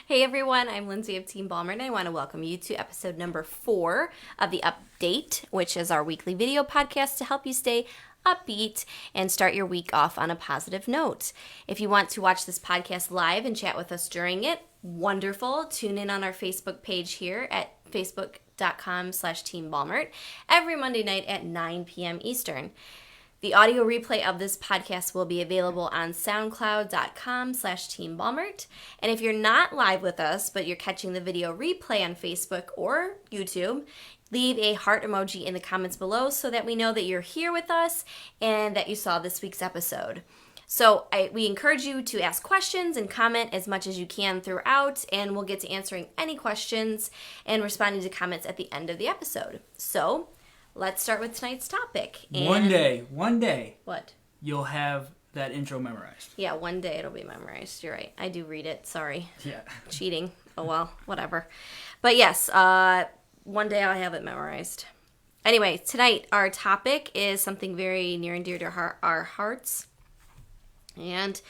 Hey everyone, I'm Lindsay of Team Balmert, and I want to welcome you to episode number 4 of The Update, which is our weekly video podcast to help you stay upbeat and start your week off on a positive note. If you want to watch this podcast live and chat with us during it, wonderful. Tune in on our Facebook page here at facebook.com/Team Balmert every Monday night at 9 p.m. Eastern. The audio replay of this podcast will be available on soundcloud.com/Team Balmert. And if you're not live with us, but you're catching the video replay on Facebook or YouTube, leave a heart emoji in the comments below so that we know that you're here with us and that you saw this week's episode. So we encourage you to ask questions and comment as much as you can throughout, and we'll get to answering any questions and responding to comments at the end of the episode. So let's start with tonight's topic. And one day. What? You'll have that intro memorized. Yeah, one day it'll be memorized. You're right. I do read it. Sorry. Yeah. Cheating. Oh, well, whatever. But yes, one day I'll have it memorized. Anyway, tonight our topic is something very near and dear to our hearts. And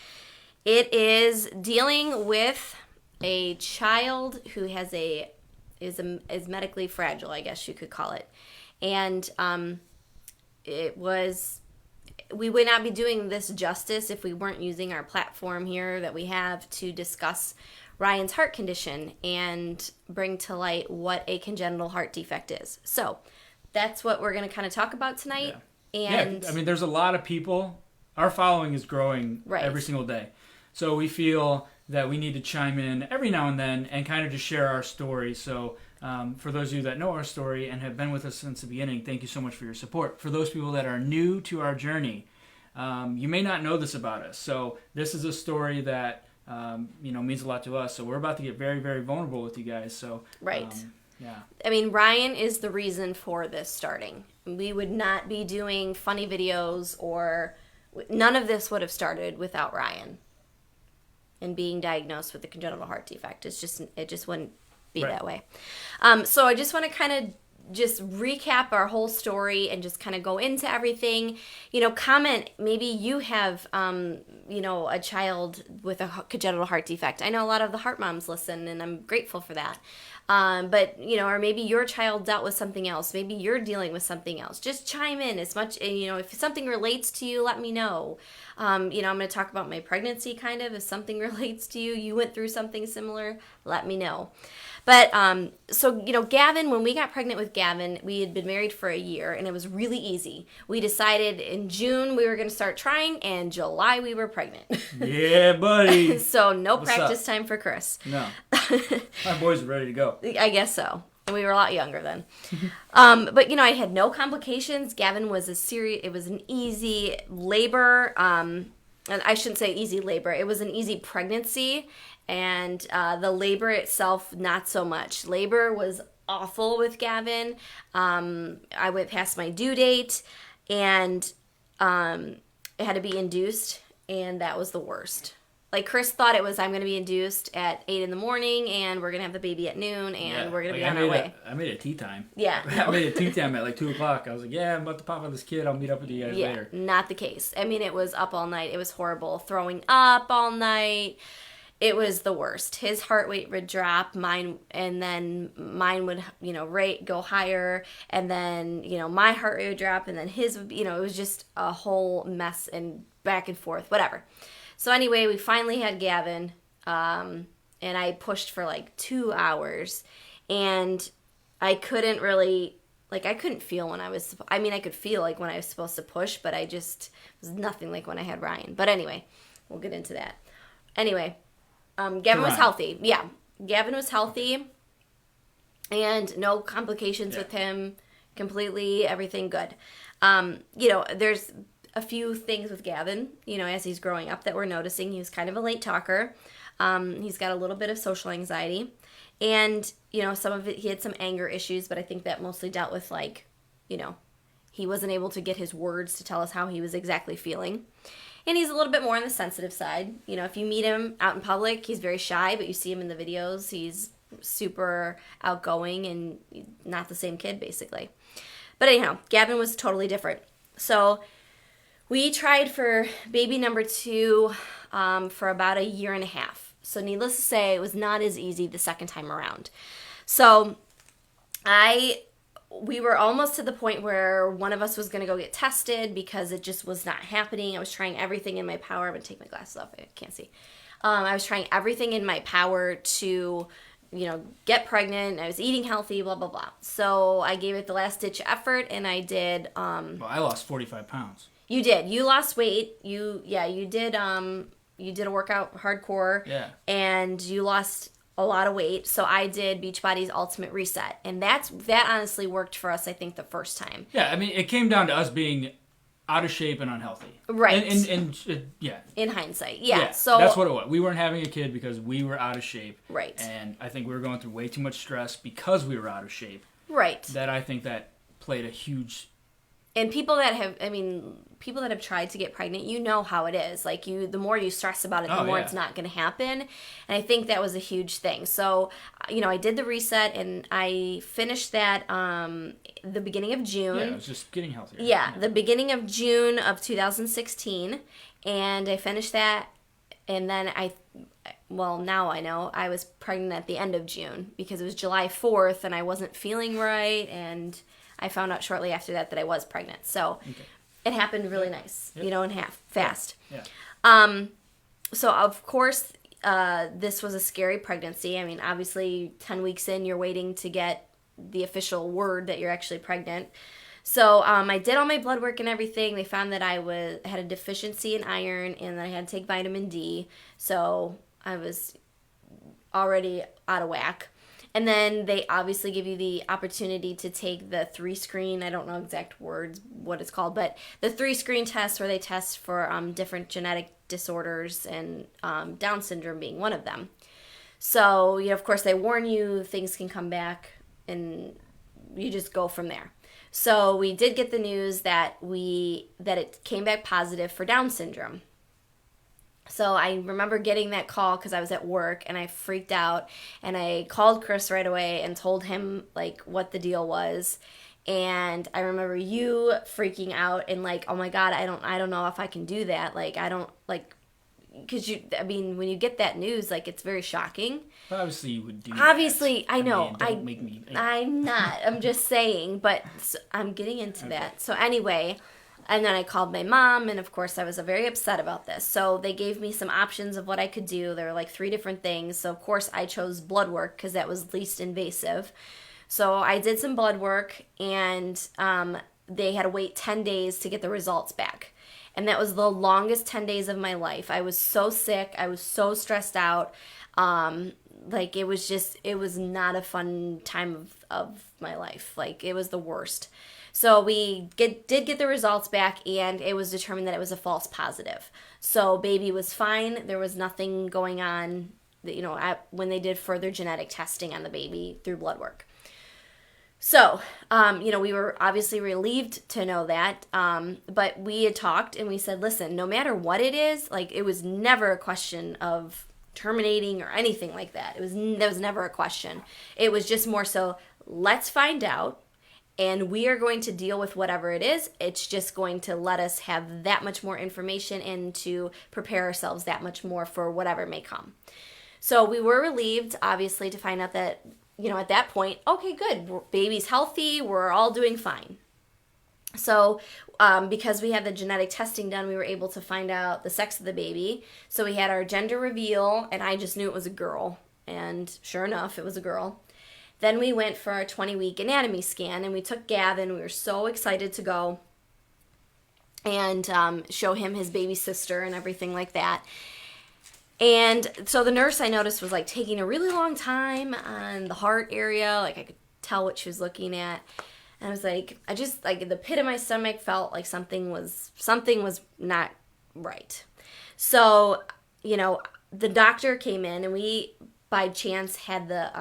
it is dealing with a child who is medically fragile, I guess you could call it. And we would not be doing this justice if we weren't using our platform here that we have to discuss Ryan's heart condition and bring to light what a congenital heart defect is. So that's what we're going to kind of talk about tonight. Yeah. And I mean, there's a lot of people. Our following is growing every single day. So we feel that we need to chime in every now and then and kind of just share our story. So for those of you that know our story and have been with us since the beginning, thank you so much for your support. For those people that are new to our journey, you may not know this about us. So this is a story that means a lot to us. So we're about to get very, very vulnerable with you guys. So right. Yeah. I mean, Ryan is the reason for this starting. We would not be doing funny videos, or none of this would have started without Ryan and being diagnosed with a congenital heart defect. It just wouldn't be that way. So I just want to kind of just recap our whole story and just kind of go into everything. Comment, maybe you have, a child with a congenital heart defect. I know a lot of the heart moms listen, and I'm grateful for that. But, or maybe your child dealt with something else. Maybe you're dealing with something else. Just chime in as much, if something relates to you, let me know. I'm going to talk about my pregnancy kind of. If something relates to you, you went through something similar, let me know. But, Gavin, when we got pregnant with Gavin, we had been married for a year, and it was really easy. We decided in June we were going to start trying, and July we were pregnant. Yeah, buddy. So no practice time for Chris. No. My boys are ready to go. I guess so. And we were a lot younger then. But, I had no complications. Gavin was it was an easy labor. And I shouldn't say easy labor. It was an easy pregnancy. And the labor itself, not so much. Labor was awful with Gavin. I went past my due date, and it had to be induced, and that was the worst. Like, Chris thought it was, I'm going to be induced at 8 in the morning, and we're going to have the baby at noon, and we're going to be on our way. I made a tea time. Yeah. I made a tea time at like 2 o'clock. I was like, I'm about to pop out this kid. I'll meet up with you guys later. Not the case. I mean, it was up all night. It was horrible. Throwing up all night. It was the worst. His heart rate would drop, mine would, rate go higher, and then, my heart rate would drop, and then his would, it was just a whole mess and back and forth, whatever. So anyway, we finally had Gavin, and I pushed for like 2 hours, and I couldn't really, I couldn't feel when I could feel like when I was supposed to push, but I just was nothing like when I had Ryan. But anyway, we'll get into that. Anyway. Gavin was healthy. Yeah, Gavin was healthy, and no complications with him. Completely, everything good. There's a few things with Gavin, as he's growing up that we're noticing. He was kind of a late talker. He's got a little bit of social anxiety, and some of it, he had some anger issues, but I think that mostly dealt with he wasn't able to get his words to tell us how he was exactly feeling. And he's a little bit more on the sensitive side. If you meet him out in public, he's very shy, but you see him in the videos, he's super outgoing and not the same kid, basically. But anyhow, Gavin was totally different. So we tried for baby number 2 for about a year and a half. So needless to say, it was not as easy the second time around. So we were almost to the point where one of us was going to go get tested because it just was not happening. I was trying everything in my power. I'm going to take my glasses off. I can't see. I was trying everything in my power to, get pregnant. I was eating healthy, blah, blah, blah. So I gave it the last ditch effort, and I did. Well, I lost 45 pounds. You did. You lost weight. You did. You did a workout hardcore. Yeah. And you lost a lot of weight. So I did Beachbody's Ultimate Reset, and that honestly worked for us. I think the first time. Yeah, I mean, it came down to us being out of shape and unhealthy. Right. And yeah. In hindsight, yeah. So that's what it was. We weren't having a kid because we were out of shape. Right. And I think we were going through way too much stress because we were out of shape. Right. That I think that played a huge. And people that have tried to get pregnant, how it is. Like the more you stress about it, the more it's not going to happen. And I think that was a huge thing. So, I did the reset and I finished that the beginning of June. Yeah, it was just getting healthier. Yeah, the beginning of June of 2016. And I finished that. And then now I know I was pregnant at the end of June because it was July 4th and I wasn't feeling right. And I found out shortly after that I was pregnant. So it happened really nice, in fast. Yeah. So of course, this was a scary pregnancy. I mean, obviously 10 weeks in, you're waiting to get the official word that you're actually pregnant. So I did all my blood work and everything. They found that I had a deficiency in iron and that I had to take vitamin D. So I was already out of whack. And then they obviously give you the opportunity to take the 3-screen, I don't know exact words, what it's called, but the 3-screen test where they test for different genetic disorders and Down syndrome being one of them. So, of course, they warn you things can come back and you just go from there. So we did get the news that it came back positive for Down syndrome. So I remember getting that call because I was at work and I freaked out and I called Chris right away and told him what the deal was. And I remember you freaking out and oh my God, I don't know if I can do that. Because when you get that news, it's very shocking. But obviously you would do Obviously, that. I know. Don't make me. I'm not. I'm just saying, but I'm getting into that. So anyway. And then I called my mom, and of course I was very upset about this. So they gave me some options of what I could do. There were 3 different things. So of course I chose blood work because that was least invasive. So I did some blood work, and they had to wait 10 days to get the results back. And that was the longest 10 days of my life. I was so sick. I was so stressed out. It was not a fun time of my life. It was the worst. So we did get the results back, and it was determined that it was a false positive. So baby was fine. There was nothing going on, when they did further genetic testing on the baby through blood work. So, we were obviously relieved to know that, but we had talked and we said, listen, no matter what it is, it was never a question of terminating or anything like that. That was never a question. It was just more so, let's find out. And we are going to deal with whatever it is. It's just going to let us have that much more information and to prepare ourselves that much more for whatever may come. So we were relieved, obviously, to find out that, at that point, okay, good. Baby's healthy. We're all doing fine. So because we had the genetic testing done, we were able to find out the sex of the baby. So we had our gender reveal, and I just knew it was a girl. And sure enough, it was a girl. Then we went for our 20-week anatomy scan, and we took Gavin. We were so excited to go and show him his baby sister and everything like that. And so the nurse, I noticed, was taking a really long time on the heart area. I could tell what she was looking at. And I was I just, the pit of my stomach felt like something was not right. So, the doctor came in, and we, by chance, had the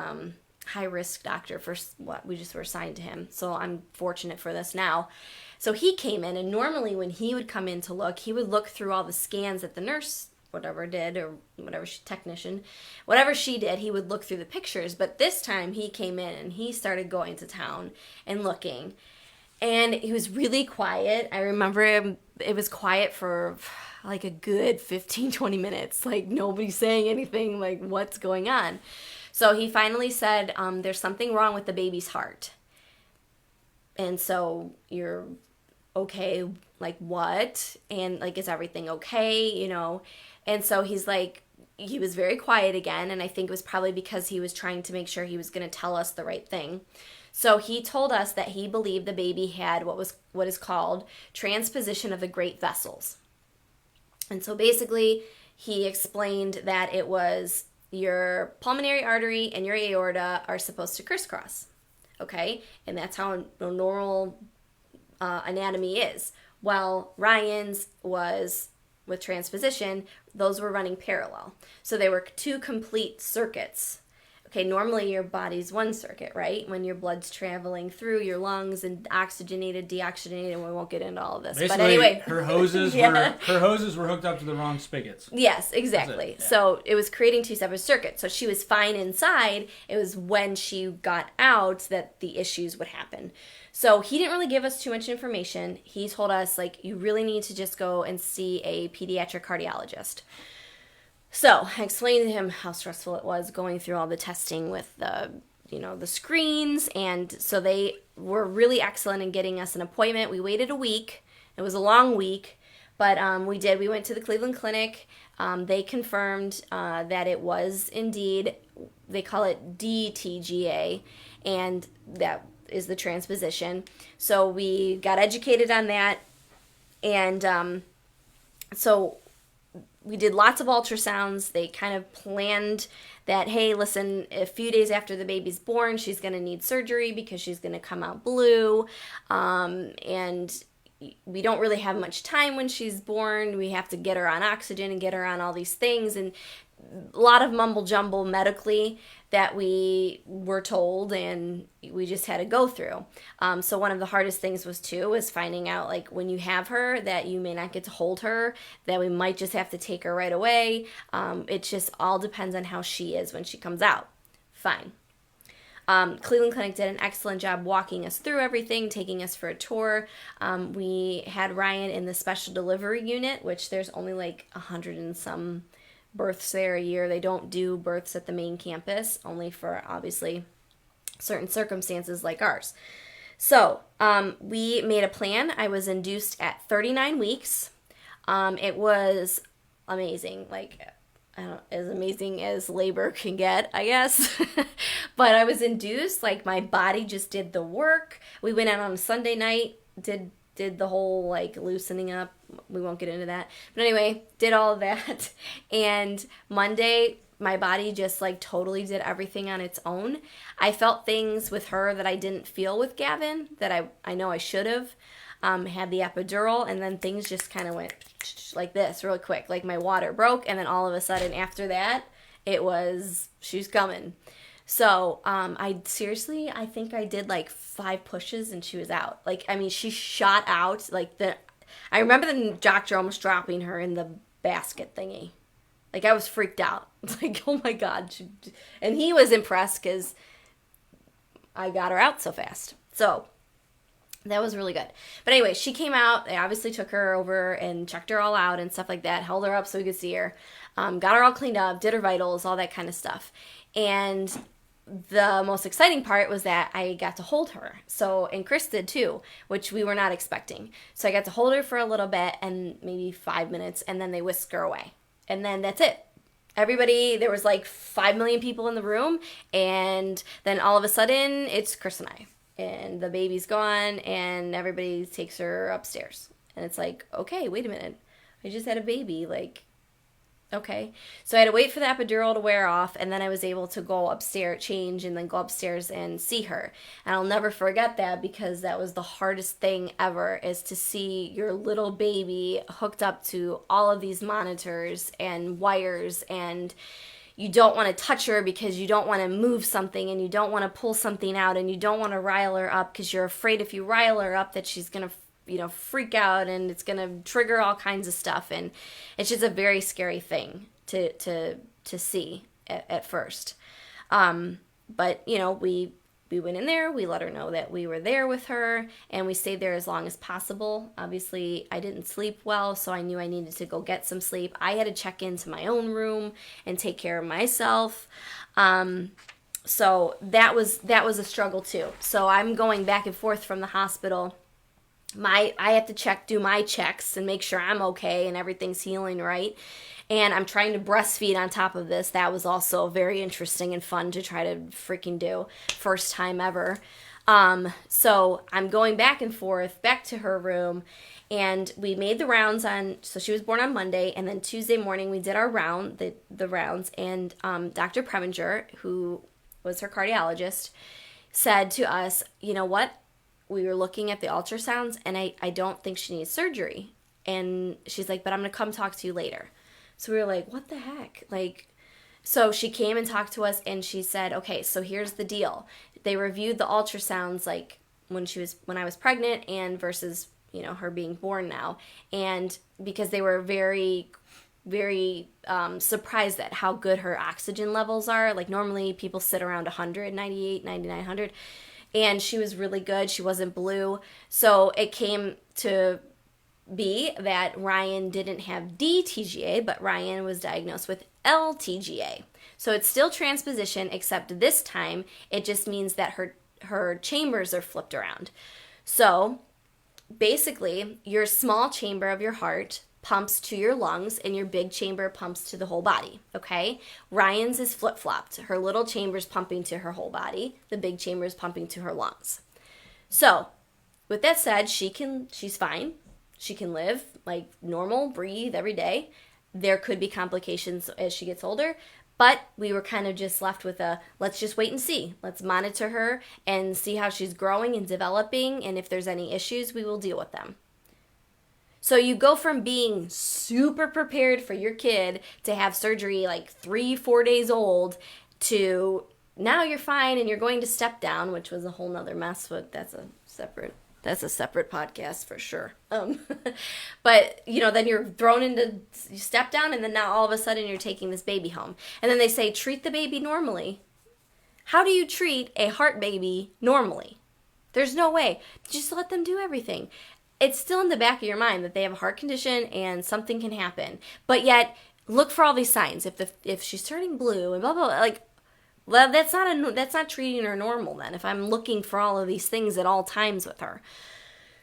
high-risk doctor for what we just were assigned to him. So I'm fortunate for this now. So he came in, and normally when he would come in to look, he would look through all the scans that the nurse whatever did, or whatever technician, whatever she did, he would look through the pictures. But this time he came in and he started going to town and looking. And he was really quiet. I remember him it was quiet for like a good 15, 20 minutes. Like nobody's saying anything, like what's going on? So he finally said, there's something wrong with the baby's heart. And so you're okay, like what? And like, is everything okay? You know? And so he's like, he was very quiet again. And I think it was probably because he was trying to make sure he was going to tell us the right thing. So he told us that he believed the baby had what is called transposition of the great vessels. And so basically he explained that it was your pulmonary artery and your aorta are supposed to crisscross. Okay? And that's how a normal anatomy is. Well, Ryan's was with transposition, those were running parallel. So they were two complete circuits. Okay, normally your body's one circuit, right? When your blood's traveling through your lungs and oxygenated, deoxygenated, and we won't get into all of this. Basically, but anyway, her hoses were hooked up to the wrong spigots. Yes, exactly. Yeah. So it was creating two separate circuits. So she was fine inside. It was when she got out that the issues would happen. So he didn't really give us too much information. He told us, like, you really need to just go and see a pediatric cardiologist. So I explained to him how stressful it was going through all the testing with the screens. And so they were really excellent in getting us an appointment. We waited a week. It was a long week, but we did. We went to the Cleveland Clinic. They confirmed that it was indeed, they call it DTGA, and that is the transposition. So we got educated on that. And so we did lots of ultrasounds. They kind of planned that, hey, listen, a few days after the baby's born, she's going to need surgery because she's going to come out blue. And we don't really have much time when she's born. We have to get her on oxygen and get her on all these things. And a lot of mumble jumble medically that we were told, and we just had to go through. So one of the hardest things was finding out, like, when you have her, that you may not get to hold her, that we might just have to take her right away. It just all depends on how she is when she comes out. Fine. Cleveland Clinic did an excellent job walking us through everything, taking us for a tour. We had Ryann in the special delivery unit, which there's only like 100 and some births there a year. They don't do births at the main campus, only for obviously certain circumstances like ours. So we made a plan. I was induced at 39 weeks. It was amazing, like as amazing as labor can get, I guess. But I was induced, like my body just did the work. We went out on a Sunday night, did the whole like loosening up. We won't get into that. But anyway, did all of that. And Monday, my body just like totally did everything on its own. I felt things with her that I didn't feel with Gavin, that I know I should have. Had the epidural, and then things just kind of went like this really quick. Like my water broke, and then all of a sudden after that, she was coming. So, I think I did like 5 pushes and she was out. Like, I mean, she shot out I remember the doctor almost dropping her in the basket thingy. Like, I was freaked out. Like, oh my God. And he was impressed because I got her out so fast. So, that was really good. But anyway, she came out. They obviously took her over and checked her all out and stuff like that. Held her up so we could see her. Got her all cleaned up, did her vitals, all that kind of stuff. And the most exciting part was that I got to hold her. So, and Chris did too, which we were not expecting. So I got to hold her for a little bit, and maybe 5 minutes, and then they whisked her away. And then that's it. Everybody, there was like 5 million people in the room, and then all of a sudden, it's Chris and I. And the baby's gone, and everybody takes her upstairs. And it's like, okay, wait a minute. I just had a baby, like, okay. So I had to wait for the epidural to wear off, and then I was able to go upstairs, change, and then go upstairs and see her. And I'll never forget that, because that was the hardest thing ever, is to see your little baby hooked up to all of these monitors and wires, and you don't want to touch her because you don't want to move something, and you don't want to pull something out, and you don't want to rile her up because you're afraid if you rile her up that she's going to freak out, and it's going to trigger all kinds of stuff. And it's just a very scary thing to see at first. But, we we went in there, we let her know that we were there with her, and we stayed there as long as possible. Obviously, I didn't sleep well, so I knew I needed to go get some sleep. I had to check into my own room and take care of myself. So that was a struggle too. So I'm going back and forth from the hospital. I have to do my checks and make sure I'm okay and everything's healing right. And I'm trying to breastfeed on top of this. That was also very interesting and fun to try to freaking do. First time ever. So I'm going back and forth, back to her room. And we made the rounds so she was born on Monday. And then Tuesday morning we did our the rounds. And Dr. Preminger, who was her cardiologist, said to us, you know what? We were looking at the ultrasounds and I don't think she needs surgery. And she's like, but I'm going to come talk to you later. So we were like, what the heck? So she came and talked to us and she said, okay, so here's the deal. They reviewed the ultrasounds when I was pregnant and versus, her being born now. And because they were very, very surprised at how good her oxygen levels are. Normally people sit around 100, 98, 99, 100. And she was really good. She wasn't blue. So it came to be that Ryann didn't have DTGA, but Ryann was diagnosed with LTGA. So it's still transposition, except this time it just means that her chambers are flipped around. So basically, your small chamber of your heart pumps to your lungs and your big chamber pumps to the whole body, okay? Ryan's is flip-flopped. Her little chamber's pumping to her whole body. The big chamber is pumping to her lungs. So with that said, she's fine. She can live like normal, breathe every day. There could be complications as she gets older, but we were kind of just left with let's just wait and see. Let's monitor her and see how she's growing and developing, and if there's any issues, we will deal with them. So you go from being super prepared for your kid to have surgery 3-4 days old to now you're fine and you're going to step down, which was a whole nother mess, but that's a separate podcast for sure. But then you're thrown into step down, and then now all of a sudden you're taking this baby home. And then they say, treat the baby normally. How do you treat a heart baby normally? There's no way. Just let them do everything. It's still in the back of your mind that they have a heart condition and something can happen. But yet, look for all these signs. If she's turning blue and blah, blah, blah, well, that's not treating her normal then, if I'm looking for all of these things at all times with her.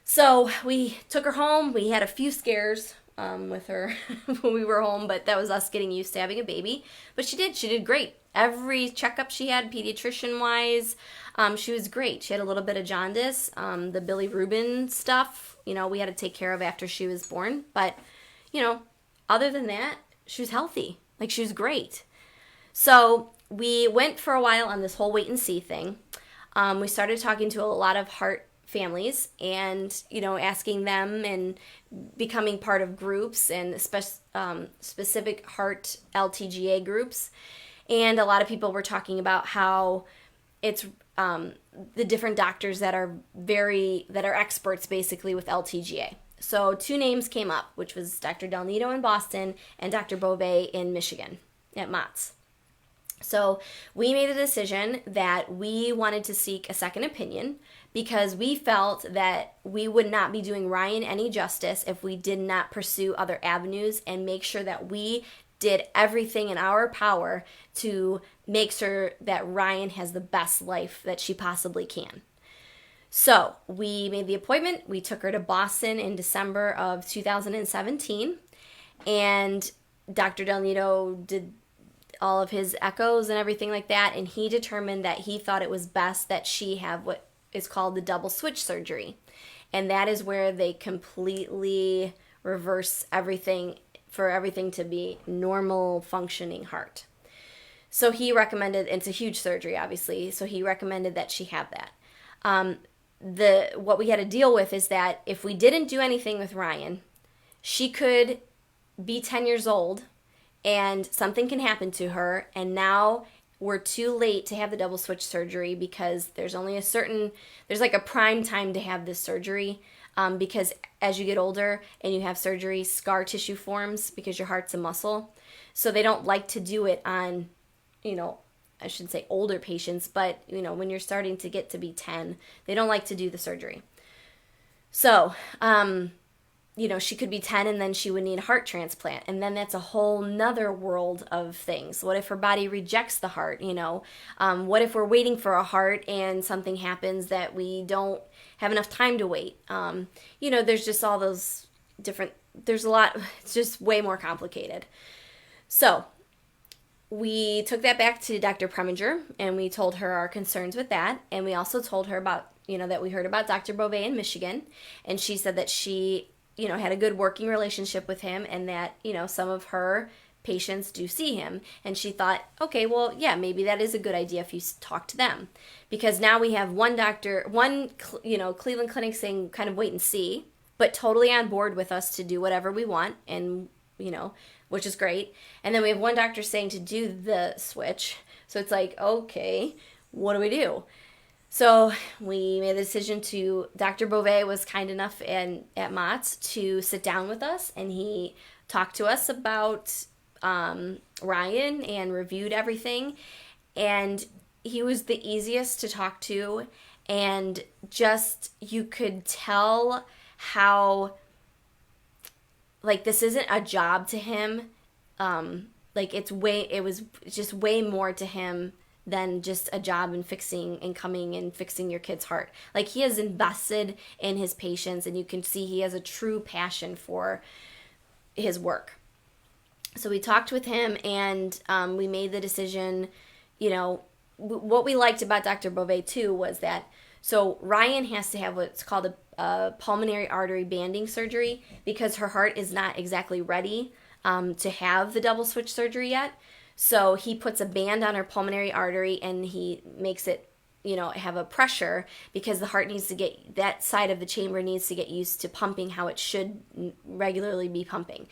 So we took her home. We had a few scares with her when we were home, but that was us getting used to having a baby. But she did great. Every checkup she had, pediatrician-wise, she was great. She had a little bit of jaundice, the bilirubin stuff, we had to take care of after she was born. But, other than that, she was healthy. She was great. So we went for a while on this whole wait and see thing. We started talking to a lot of heart families and, asking them and becoming part of groups and specific heart LTGA groups. And a lot of people were talking about how it's the different doctors that are experts basically with LTGA. So 2 names came up, which was Dr. Del Nido in Boston and Dr. Bove in Michigan at Mott's. So we made a decision that we wanted to seek a second opinion because we felt that we would not be doing Ryann any justice if we did not pursue other avenues and make sure that we did everything in our power to make sure that Ryann has the best life that she possibly can. So we made the appointment. We took her to Boston in December of 2017, and Dr. Del Nido did all of his echoes and everything like that, and he determined that he thought it was best that she have what is called the double switch surgery, and that is where they completely reverse everything for everything to be normal functioning heart. So he recommended, it's a huge surgery obviously, so he recommended that she have that. What we had to deal with is that if we didn't do anything with Ryann, she could be 10 years old and something can happen to her, and now we're too late to have the double switch surgery because there's like a prime time to have this surgery, because as you get older and you have surgery, scar tissue forms because your heart's a muscle. So they don't like to do it on, I shouldn't say older patients, but, when you're starting to get to be 10, they don't like to do the surgery. So, she could be 10 and then she would need a heart transplant. And then that's a whole nother world of things. What if her body rejects the heart? What if we're waiting for a heart and something happens that we don't have enough time to wait? There's just all those different, there's a lot, it's just way more complicated. So we took that back to Dr. Preminger and we told her our concerns with that. And we also told her about, that we heard about Dr. Beauvais in Michigan. And she said that she, had a good working relationship with him and that, some of her patients do see him. And she thought, okay, well, yeah, maybe that is a good idea if you talk to them. Because now we have one doctor, Cleveland Clinic saying kind of wait and see, but totally on board with us to do whatever we want and, which is great. And then we have one doctor saying to do the switch. So it's like, okay, what do we do? So we made the decision to, Dr. Beauvais was kind enough at Mott's to sit down with us, and he talked to us about Ryan and reviewed everything. And he was the easiest to talk to, and just, you could tell how, this isn't a job to him. It was just way more to him than just a job and coming and fixing your kid's heart. He has invested in his patients, and you can see he has a true passion for his work. So we talked with him, and we made the decision, what we liked about Dr. Beauvais too was that, so Ryan has to have what's called a pulmonary artery banding surgery because her heart is not exactly ready to have the double switch surgery yet. So he puts a band on her pulmonary artery and he makes it, have a pressure because the heart needs to get, that side of the chamber needs to get used to pumping how it should regularly be pumping.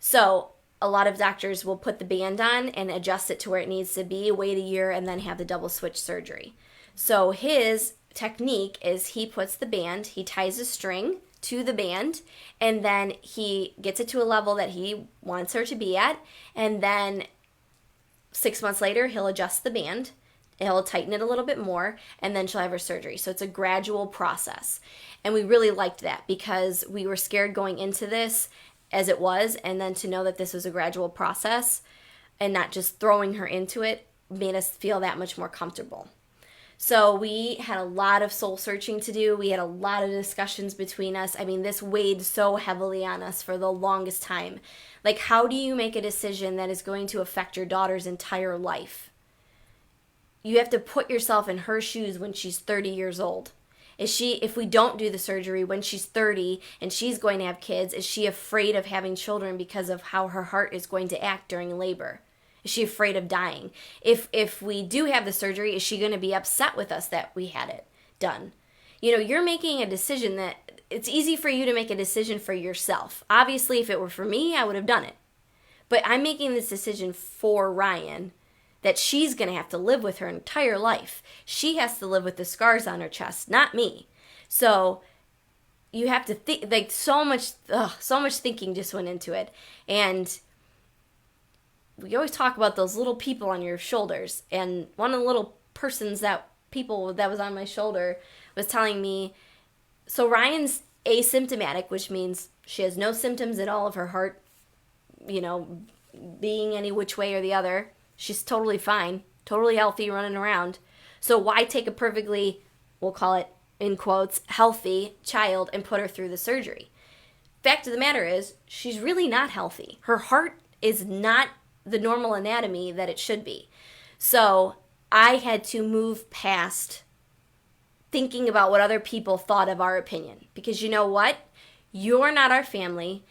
So a lot of doctors will put the band on and adjust it to where it needs to be, wait a year, and then have the double switch surgery. So his technique is he puts the band, he ties a string to the band, and then he gets it to a level that he wants her to be at, and then 6 months later, he'll adjust the band, he'll tighten it a little bit more, and then she'll have her surgery. So it's a gradual process. And we really liked that because we were scared going into this as it was, and then to know that this was a gradual process and not just throwing her into it made us feel that much more comfortable. So we had a lot of soul searching to do. We had a lot of discussions between us. I mean, this weighed so heavily on us for the longest time. How do you make a decision that is going to affect your daughter's entire life? You have to put yourself in her shoes when she's 30 years old. If we don't do the surgery when she's 30 and she's going to have kids, is she afraid of having children because of how her heart is going to act during labor? Is she afraid of dying? If we do have the surgery, is she going to be upset with us that we had it done? You're making a decision that it's easy for you to make a decision for yourself. Obviously, if it were for me, I would have done it. But I'm making this decision for Ryan that she's going to have to live with her entire life. She has to live with the scars on her chest, not me. So you have to think, so much thinking just went into it. And we always talk about those little people on your shoulders. And one of the little people that was on my shoulder was telling me, so Ryan's asymptomatic, which means she has no symptoms at all of her heart, being any which way or the other. She's totally fine, totally healthy, running around. So why take a perfectly, we'll call it, in quotes, healthy child and put her through the surgery? Fact of the matter is, she's really not healthy. Her heart is not the normal anatomy that it should be. So I had to move past thinking about what other people thought of our opinion. Because you know what? You're not our family.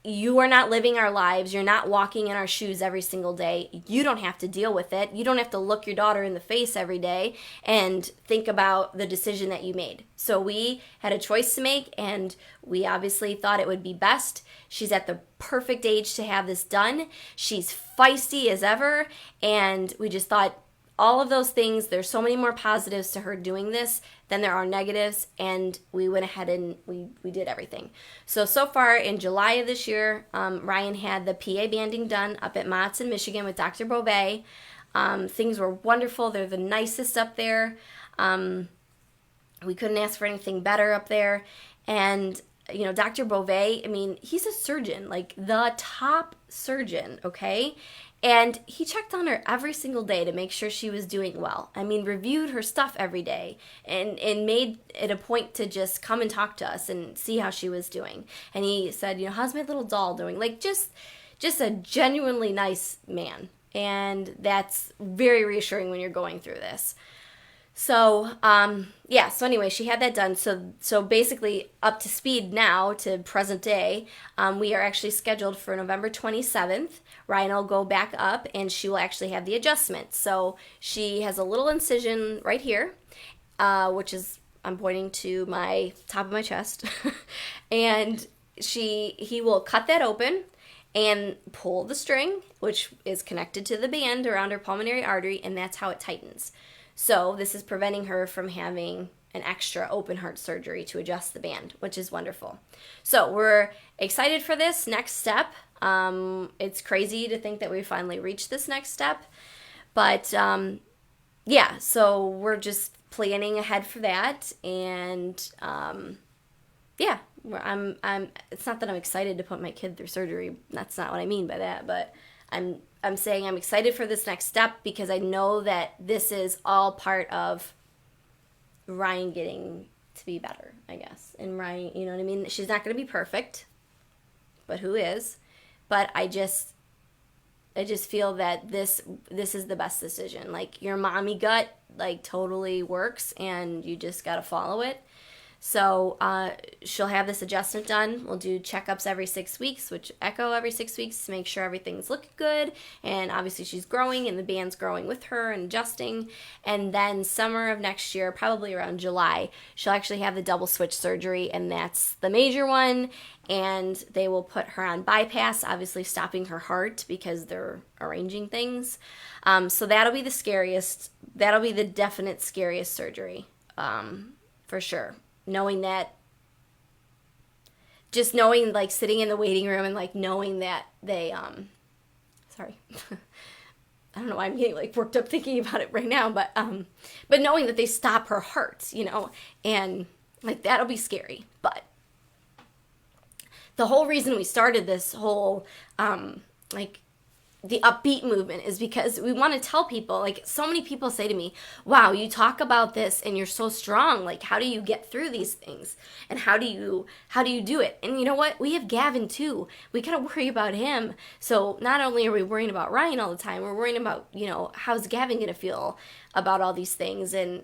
You are not living our lives. You're not walking in our shoes every single day. You don't have to deal with it. You don't have to look your daughter in the face every day and think about the decision that you made. So we had a choice to make, and we obviously thought it would be best. She's at the perfect age to have this done. She's feisty as ever, and we just thought all of those things, there's so many more positives to her doing this than there are negatives, and we went ahead and we did everything. So far in July of this year, Ryan had the PA banding done up at Mott's in Michigan with Dr. Beauvais. Things were wonderful. They're the nicest up there. We couldn't ask for anything better up there. And, Dr. Beauvais, he's a surgeon, like the top surgeon, okay? And he checked on her every single day to make sure she was doing well. Reviewed her stuff every day and made it a point to just come and talk to us and see how she was doing. And he said, how's my little doll doing? Like, just a genuinely nice man. And that's very reassuring when you're going through this. So, so anyway, she had that done. So basically up to speed now to present day, we are actually scheduled for November 27th. Ryann will go back up and she will actually have the adjustment. So she has a little incision right here, which is, I'm pointing to my top of my chest. And he will cut that open and pull the string, which is connected to the band around her pulmonary artery, and that's how it tightens. So this is preventing her from having an extra open heart surgery to adjust the band, which is wonderful. So we're excited for this next step. It's crazy to think that we finally reached this next step. But so we're just planning ahead for that. And it's not that I'm excited to put my kid through surgery. That's not what I mean by that. But I'm saying I'm excited for this next step because I know that this is all part of Ryann getting to be better, I guess. And Ryann, you know what I mean? She's not going to be perfect, but who is? But I just feel that this is the best decision. Like, your mommy gut, like, totally works, and you just got to follow it. So she'll have this adjustment done. We'll do checkups every 6 weeks, which echo every 6 weeks to make sure everything's looking good. And obviously she's growing and the band's growing with her and adjusting. And then summer of next year, probably around July, she'll actually have the double switch surgery, and that's the major one. And they will put her on bypass, obviously stopping her heart because they're arranging things. So that'll be the scariest. That'll be the definite scariest surgery, for sure. Knowing that, just knowing, like, sitting in the waiting room and, like, knowing that they, sorry, I don't know why I'm getting, like, worked up thinking about it right now, but knowing that they stop her heart, and, like, that'll be scary. But the whole reason we started this whole, the upbeat movement is because we want to tell people, like, so many people say to me, wow, you talk about this and you're so strong. Like, how do you get through these things? And how do you do it? And you know what? We have Gavin too. We got to worry about him. So not only are we worrying about Ryann all the time, we're worrying about, how's Gavin going to feel about all these things? And,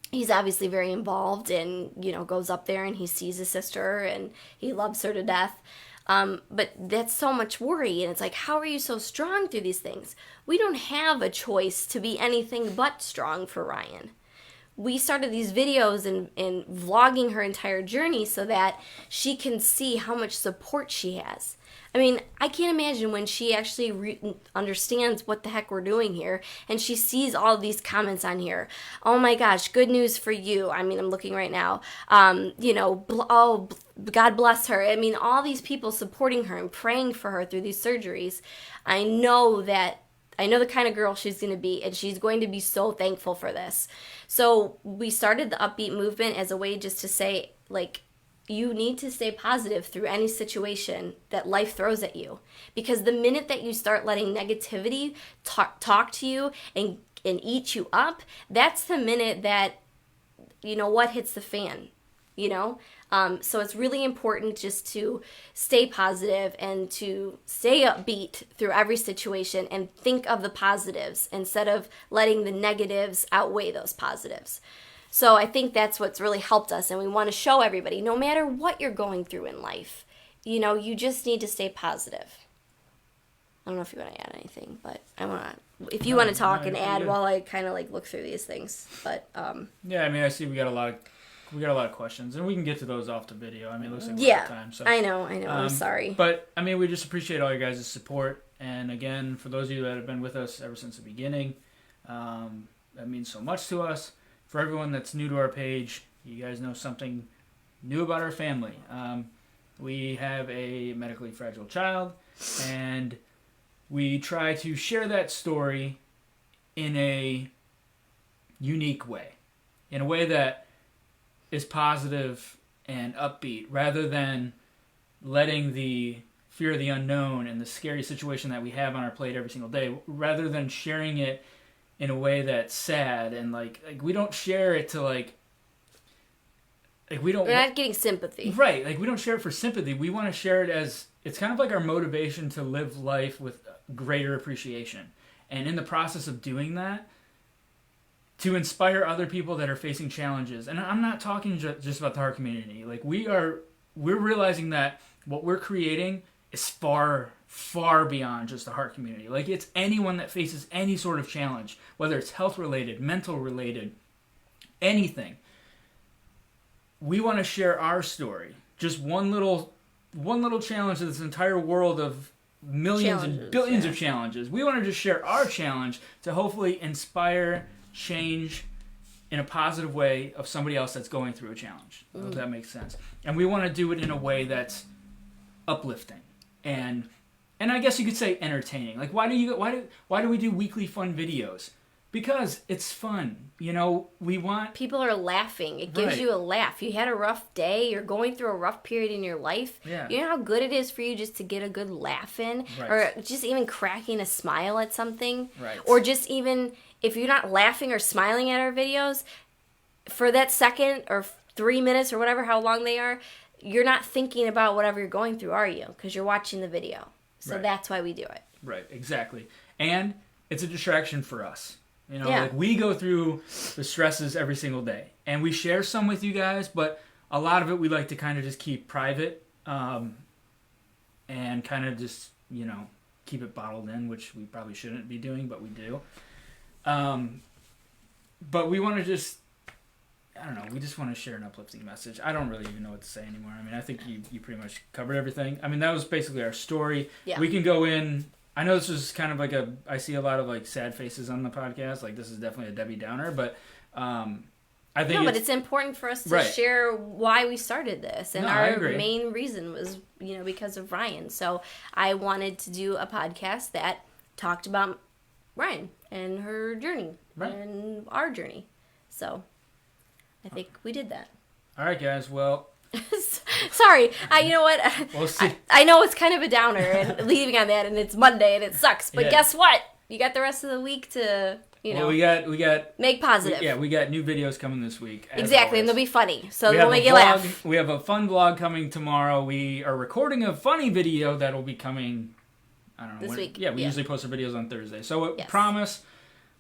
he's obviously very involved and, goes up there and he sees his sister and he loves her to death. But that's so much worry, and it's like, how are you so strong through these things? We don't have a choice to be anything but strong for Ryann. We started these videos and vlogging her entire journey so that she can see how much support she has. I can't imagine when she actually understands what the heck we're doing here, and she sees all of these comments on here. Oh my gosh, good news for you. I'm looking right now. Oh, God bless her. All these people supporting her and praying for her through these surgeries. I know the kind of girl she's going to be, and she's going to be so thankful for this. So we started the upbeat movement as a way just to say, like, you need to stay positive through any situation that life throws at you. Because the minute that you start letting negativity talk to you and eat you up, that's the minute that, what hits the fan, So it's really important just to stay positive and to stay upbeat through every situation and think of the positives instead of letting the negatives outweigh those positives. So I think that's what's really helped us, and we want to show everybody, no matter what you're going through in life, you just need to stay positive. I don't know if you want to add anything, but if you want to talk and add while I kind of like look through these things. But yeah, I see we got a lot of questions, and we can get to those off the video. It looks like we're out of time. So I know. I'm sorry. But we just appreciate all you guys' support, and again, for those of you that have been with us ever since the beginning, that means so much to us. For everyone that's new to our page, you guys know something new about our family. We have a medically fragile child, and we try to share that story in a unique way, in a way that is positive and upbeat, rather than letting the fear of the unknown and the scary situation that we have on our plate every single day, rather than sharing it in a way that's sad and like we don't share it to like we're not getting sympathy. Right, like we don't share it for sympathy. We want to share it as, it's kind of like our motivation to live life with greater appreciation. And in the process of doing that, to inspire other people that are facing challenges. And I'm not talking just about the heart community. Like we're realizing that what we're creating is far, far beyond just the heart community. Like it's anyone that faces any sort of challenge, whether it's health related, mental related, anything. We want to share our story. Just one little challenge to this entire world of millions and billions of challenges. We want to just share our challenge to hopefully inspire change in a positive way of somebody else that's going through a challenge. I hope that makes sense. And we want to do it in a way that's uplifting and I guess you could say entertaining. Like why do we do weekly fun videos? Because it's fun. You know, we want... People are laughing. It gives you a laugh. You had a rough day. You're going through a rough period in your life. Yeah. You know how good it is for you just to get a good laugh in? Right. Or just even cracking a smile at something? Right. Or just even, if you're not laughing or smiling at our videos, for that second or 3 minutes or whatever, how long they are, you're not thinking about whatever you're going through, are you? Because you're watching the video. So that's why we do it. Right, exactly. And it's a distraction for us. You know, Yeah. like we go through the stresses every single day, and we share some with you guys, but a lot of it we like to kind of just keep private, and kind of just, you know, keep it bottled in, which we probably shouldn't be doing, but we do. But we want to just, I don't know, we just want to share an uplifting message. I don't really even know what to say anymore. I mean, I think you pretty much covered everything. I mean, that was basically our story. Yeah. We can go in... I know this is kind of like I see a lot of like sad faces on the podcast. Like this is definitely a Debbie Downer, but I think but it's important for us to share why we started this, and our main reason was, you know, because of Ryann. So I wanted to do a podcast that talked about Ryann and her journey and our journey. So I think we did that. All right, guys. Well. Sorry, you know what? We'll see. I know it's kind of a downer and leaving on that, and it's Monday and it sucks. But guess what? You got the rest of the week to, you know. Well, we got make positive. We got new videos coming this week. Exactly, and they'll be funny, so they'll make you laugh. We have a fun vlog coming tomorrow. We are recording a funny video that will be coming. I don't know this week. Yeah, we usually post our videos on Thursday, so promise.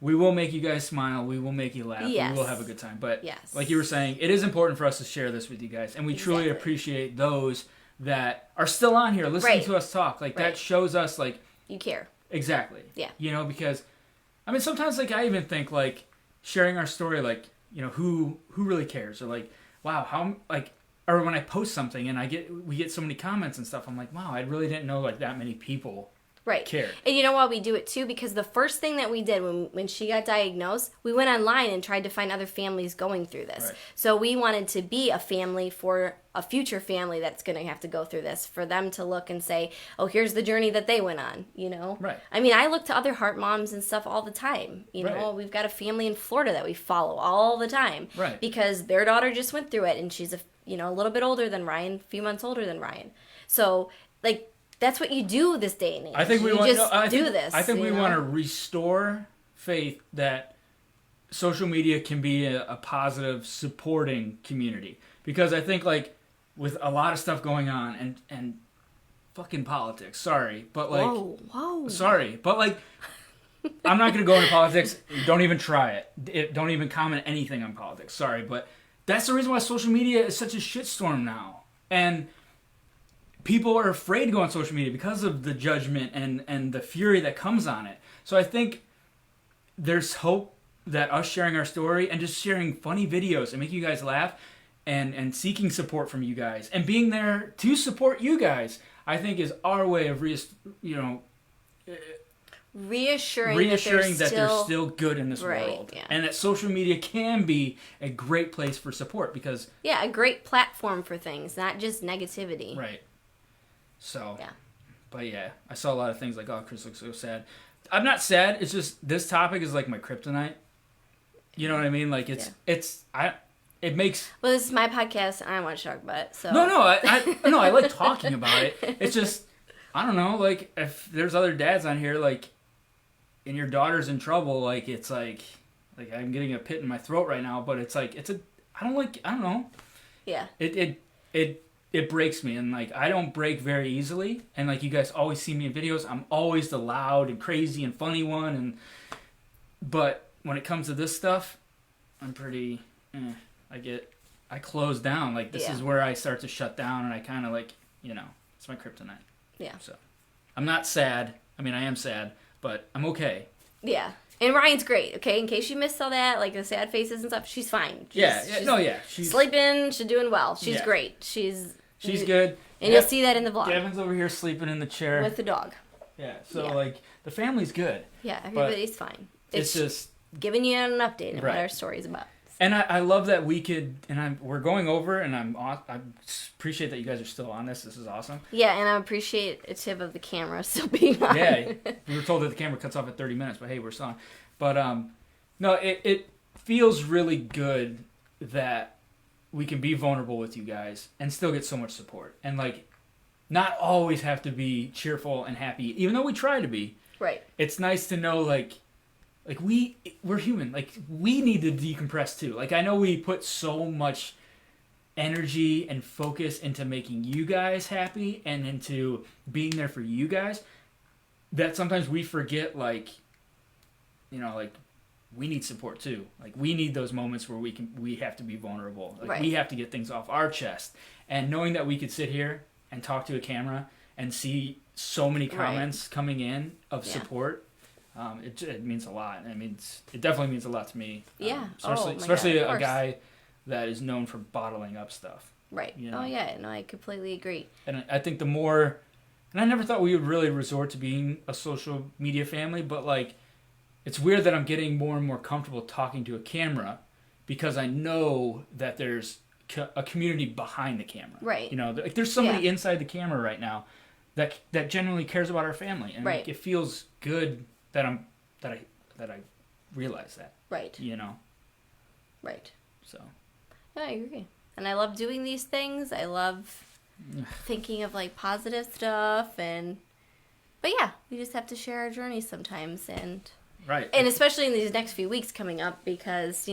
We will make you guys smile. We will make you laugh. Yes. We will have a good time. But like you were saying, it is important for us to share this with you guys. And we truly appreciate those that are still on here listening to us talk. Like that shows us like... You care. Exactly. Yeah. You know, because... I mean, sometimes like I even think like sharing our story, like, you know, who really cares? Or like, wow, how... like, or when I post something and we get so many comments and stuff, I'm like, wow, I really didn't know like that many people... care. And you know why we do it too? Because the first thing that we did when she got diagnosed, we went online and tried to find other families going through this. Right. So we wanted to be a family for a future family that's going to have to go through this, for them to look and say, oh, here's the journey that they went on, you know? Right. I mean, I look to other heart moms and stuff all the time. You know, we've got a family in Florida that we follow all the time. Right. Because their daughter just went through it, and she's a little bit older than Ryann, a few months older than Ryann. So, like, that's what you do this day and age. I think we want to do this. I think we want to restore faith that social media can be a positive, supporting community. Because I think, like, with a lot of stuff going on and fucking politics, sorry, but like, whoa, sorry, but like, I'm not gonna go into politics. Don't even try it. Don't even comment anything on politics. Sorry, but that's the reason why social media is such a shitstorm now, and people are afraid to go on social media because of the judgment and the fury that comes on it. So I think there's hope that us sharing our story and just sharing funny videos and making you guys laugh and seeking support from you guys and being there to support you guys, I think is our way of reassuring that there's still good in this world. Yeah. And that social media can be a great place for support because... Yeah, a great platform for things, not just negativity. Right. So, But yeah, I saw a lot of things like, oh, Chris looks so sad. I'm not sad. It's just this topic is like my kryptonite. You know what I mean? Like it makes. Well, this is my podcast, and I want to talk about it. So no, I like talking about it. It's just I don't know. Like if there's other dads on here, like, and your daughter's in trouble, like it's like I'm getting a pit in my throat right now. But it's like I don't know. Yeah. It breaks me, and like I don't break very easily, and like you guys always see me in videos, I'm always the loud and crazy and funny one, but when it comes to this stuff, I'm pretty I close down. Like this is where I start to shut down, and I kind of like, it's my kryptonite. Yeah. So I'm not sad. I mean, I am sad, but I'm okay. Yeah. And Ryan's great, okay? In case you missed all that, like the sad faces and stuff, she's fine. She's sleeping, she's doing well. She's great. She's good. And you'll see that in the vlog. Gavin's over here sleeping in the chair. With the dog. Yeah, so like the family's good. Yeah, everybody's fine. It's just giving you an update on what our story's about. And I love that we could, and we're going over, and I appreciate that you guys are still on this. This is awesome. Yeah, and I'm appreciative of the camera still being on. Yeah, we were told that the camera cuts off at 30 minutes, but hey, we're still on. But no, it feels really good that we can be vulnerable with you guys and still get so much support, and like not always have to be cheerful and happy, even though we try to be. Right. It's nice to know like we're human. Like we need to decompress too. Like I know we put so much energy and focus into making you guys happy and into being there for you guys that sometimes we forget like we need support too. Like we need those moments where we have to be vulnerable. Like we have to get things off our chest. And knowing that we could sit here and talk to a camera and see so many comments coming in of support, it means a lot. It definitely means a lot to me. Yeah. Especially a guy that is known for bottling up stuff. Right. Oh yeah, no, I completely agree. And I think the more, and I never thought we would really resort to being a social media family, but like, it's weird that I'm getting more and more comfortable talking to a camera because I know that there's a community behind the camera. Right. Like there's somebody inside the camera right now that genuinely cares about our family, and like, it feels good that I realize that. Right. Right. So. Yeah, I agree. And I love doing these things. I love thinking of like positive stuff, but yeah, we just have to share our journeys sometimes, and especially in these next few weeks coming up, because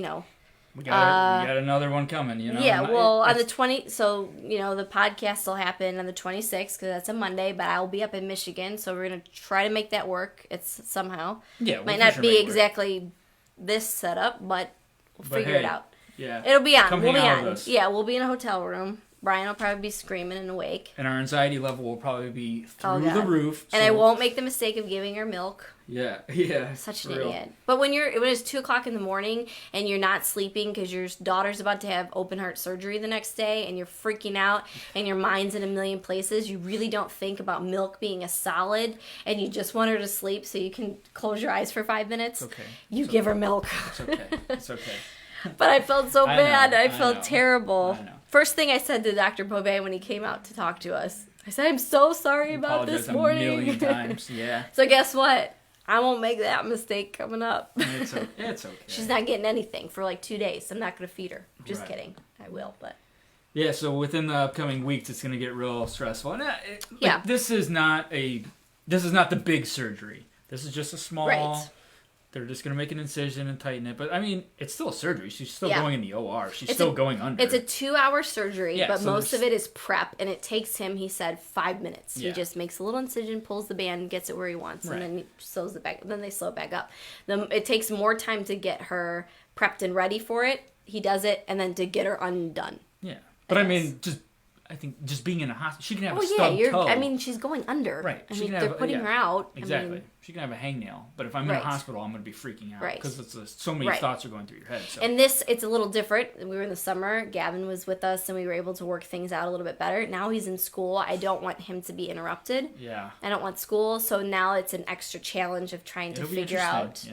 we got another one coming. Yeah, well, on the 20th, so the podcast will happen on the 26th because that's a Monday, but I'll be up in Michigan, so we're gonna try to make that work. It's somehow might not be exactly this setup, but we'll figure it out. Yeah, it'll be on. We'll be on. Yeah, we'll be in a hotel room. Ryan will probably be screaming and awake. And our anxiety level will probably be through the roof. And I won't make the mistake of giving her milk. Yeah. Such an idiot. But when it's 2 o'clock in the morning and you're not sleeping because your daughter's about to have open heart surgery the next day and you're freaking out and your mind's in a million places, you really don't think about milk being a solid and you just want her to sleep so you can close your eyes for 5 minutes. It's okay. You give her milk. It's okay. But I felt so bad. I felt terrible. I know. First thing I said to Dr. Bobet when he came out to talk to us, I said, I'm so sorry about this morning. A million times, yeah. So guess what? I won't make that mistake coming up. It's okay. She's not getting anything for like 2 days. I'm not going to feed her. Just kidding. I will, but. Yeah, so within the upcoming weeks, it's going to get real stressful. And this is not the big surgery. This is just a small. Right. They're just going to make an incision and tighten it. But, I mean, it's still a surgery. She's still going in the OR. She's still going under. It's a 2-hour surgery, but most of it is prep. And it takes him, he said, 5 minutes. Yeah. He just makes a little incision, pulls the band, gets it where he wants, and then he sews it back. Then they sew it back up. Then it takes more time to get her prepped and ready for it. He does it, and then to get her undone. Yeah. But, I mean, I think just being in a hospital, she can have a stubbed toe. I mean, she's going under. Right. They're putting her out. Exactly. She can have a hangnail. But if I'm in a hospital, I'm going to be freaking out. Right. Because so many thoughts are going through your head. So. And it's a little different. We were in the summer. Gavin was with us, and we were able to work things out a little bit better. Now he's in school. I don't want him to be interrupted. Yeah. I don't want school. So now it's an extra challenge of trying to figure out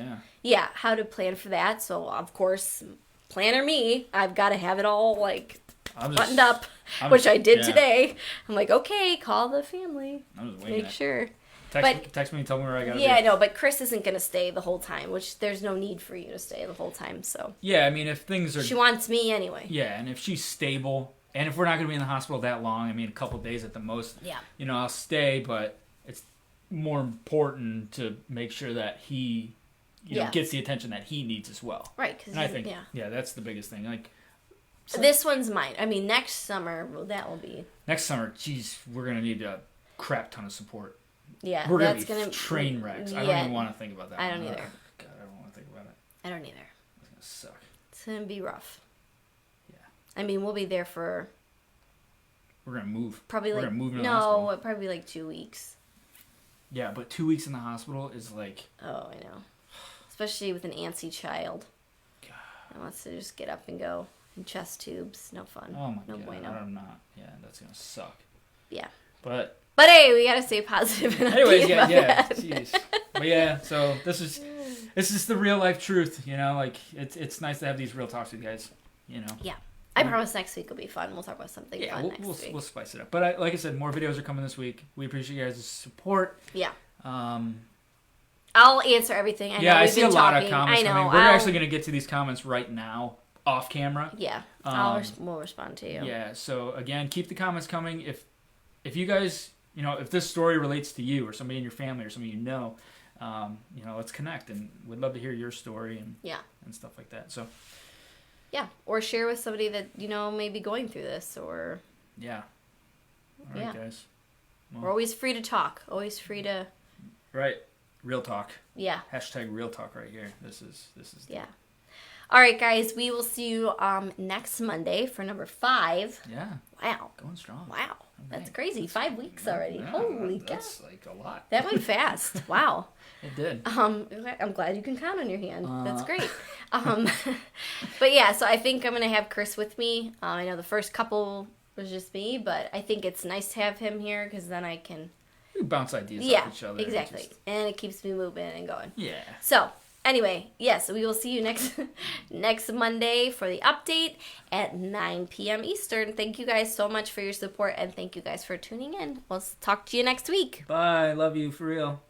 how to plan for that. So, of course, planner me, I've got to have it all like buttoned up, I'm which I did yeah. today. I'm like, okay, call the family. I'm just Make sure. Text me and tell me where I gotta be. Yeah, I know, but Chris isn't gonna stay the whole time, which there's no need for you to stay the whole time. So yeah, I mean, if things are, she wants me anyway. Yeah, and if she's stable, and if we're not gonna be in the hospital that long, I mean, a couple days at the most. Yeah. You know, I'll stay, but it's more important to make sure that he, you know, gets the attention that he needs as well. Right. And I think that's the biggest thing. Like, so this one's mine. I mean, next summer that will be. Next summer, geez, we're gonna need a crap ton of support. Yeah, we're gonna be train wrecks. I don't even want to think about that. I don't either. God, I don't want to think about it. I don't either. It's gonna suck. It's gonna be rough. Yeah. I mean, we'll be there for. We're gonna move. Probably we're like gonna move to the hospital. Probably like 2 weeks. Yeah, but 2 weeks in the hospital is like. Oh, I know. Especially with an antsy child. God. That wants to just get up and go. And chest tubes, no fun. Oh my no God, bueno. I'm not. Yeah, that's gonna suck. Yeah. But hey, we gotta stay positive. And anyways, yeah, jeez. But yeah, so this is just the real life truth, you know. Like it's nice to have these real talks with you guys, you know. Yeah, I promise next week will be fun. We'll talk about something fun next week. We'll spice it up. But like I said, more videos are coming this week. We appreciate you guys' support. Yeah. I'll answer everything. I know I see a lot of comments coming. We're actually gonna get to these comments right now. Off camera. Yeah, we'll respond to you. Yeah, so again, keep the comments coming. If you guys, you know, if this story relates to you or somebody in your family or somebody you know, let's connect, and we'd love to hear your story and stuff like that. So yeah, or share with somebody that you know may be going through this, or all right, guys. Well, we're always free to talk. Always free to. Right, real talk. Yeah. # real talk right here. This is. Yeah. All right, guys. We will see you next Monday for number 5. Yeah. Wow. Going strong. Wow. Right. That's crazy. 5 weeks already. Yeah, Holy cow. That's like a lot. That went fast. Wow. It did. I'm glad you can count on your hand. That's great. But yeah, so I think I'm going to have Chris with me. I know the first couple was just me, but I think it's nice to have him here because then I can... We bounce ideas off each other. Exactly. And it keeps me moving and going. Yeah. So... Anyway, yes, we will see you next Monday for the update at 9 p.m. Eastern. Thank you guys so much for your support, and thank you guys for tuning in. We'll talk to you next week. Bye. Love you, for real.